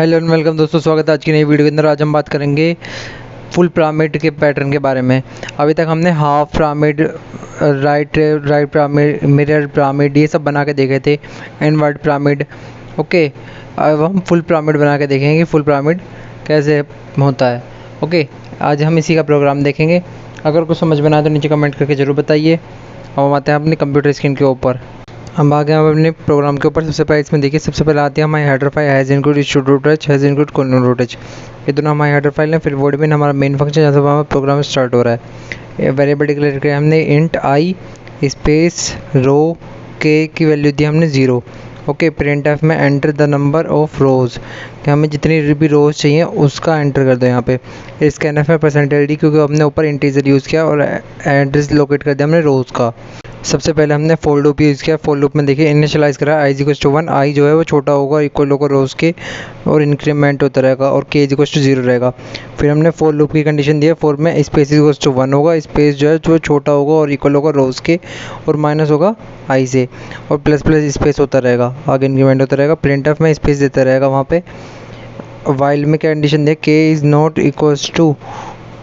Hello and welcome दोस्तों, स्वागत है आज की नई वीडियो के अंदर। आज हम बात करेंगे फुल पिरामिड के पैटर्न के बारे में। अभी तक हमने half pyramid, right pyramid, mirror pyramid ये सब बना के देखे थे, इनवर्ट पिरामिड। ओके, अब हम फुल पिरामिड बना के देखेंगे फुल पिरामिड कैसे होता है। ओके, आज हम इसी का प्रोग्राम देखेंगे। अगर कुछ समझ में ना आए तो नीचे कमेंट करके ज़रूर बताइए। अब हम आते हैं अपनी कंप्यूटर स्क्रीन के ऊपर। हम आ गए हैं अपने प्रोग्राम के ऊपर। सबसे पहले इसमें देखिए, सबसे पहले आती है हमारी header file has include issue dot touch, has include colon touch. ये दोनों हमारी हेडर फाइल है। फिर वर्ड में हमारा मेन फंक्शन जहाँ से हमारा प्रोग्राम स्टार्ट हो रहा है। वेरिएबल डिक्लेयर किया हमने इंट आई स्पेस रो के की वैल्यू दी हमने 0। ओके, प्रिंट एफ में enter the number of rows, कि हमें जितनी भी रोज़ चाहिए उसका एंटर कर दो यहाँ पे। स्कैन एफ में परसेंटेज डी, क्योंकि हमने ऊपर इंटीजर यूज़ किया और एड्रेस लोकेट कर दिया हमने रोज़ का। सबसे पहले हमने फॉर लूप यूज़ किया। फॉर लूप में देखिए इनिशियलाइज़ करा आई इज इक्वल्स टू 1, आई जो है वो छोटा होगा इक्वल होगा रोज़ के और इंक्रीमेंट होता रहेगा, और के इज इक्वल्स टू 0 रहेगा। फिर हमने फॉर लूप की कंडीशन दी है, फॉर में स्पेस इज इक्वल्स टू 1 होगा, स्पेस जो है जो छोटा होगा और इक्वल होगा रोज़ के और माइनस होगा आई से, और प्लस प्लस स्पेस होता रहेगा, आगे इंक्रीमेंट होता रहेगा। प्रिंट एफ में स्पेस देता रहेगा वहाँ पे। वाइल में क्या कंडीशन दी, k is not equals to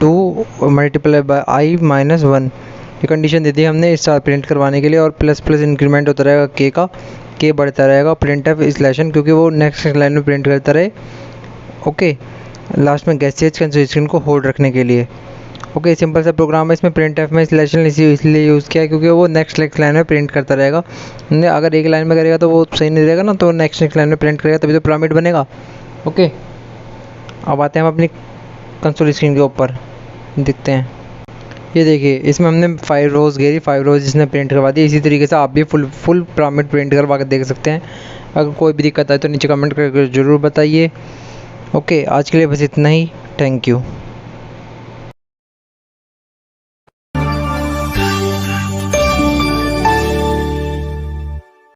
2 multiply by i minus 1, ये कंडीशन दे दी हमने स्टार प्रिंट करवाने के लिए। और प्लस प्लस इंक्रीमेंट होता रहेगा के का, के बढ़ता रहेगा। प्रिंट एफ स्लैशन, क्योंकि वो नेक्स्ट लाइन में प्रिंट करता रहे। ओके, लास्ट में गैसेज कंसिस्टेंट को होल्ड रखने के लिए। ओके, सिंपल सा प्रोग्राम है। इसमें प्रिंट एफ में स्लैशन इसलिए यूज़ किया है क्योंकि वो नेक्स्ट लाइन में प्रिंट करता रहेगा। अगर एक लाइन में करेगा तो वो सही नहीं रहेगा ना, तो नेक्स्ट लाइन में प्रिंट करेगा तभी तो पिरामिड बनेगा। ओके, अब आते हैं हम अपनी कंसोल स्क्रीन के ऊपर, देखते हैं। ये देखिए, इसमें हमने 5 रोज़ घेरी, 5 रोज़ इसने प्रिंट करवा दी। इसी तरीके से आप भी फुल पिरामिड प्रिंट करवा कर देख सकते हैं। अगर कोई भी दिक्कत आए तो नीचे कमेंट करके ज़रूर बताइए। ओके, आज के लिए बस इतना ही। Thank you.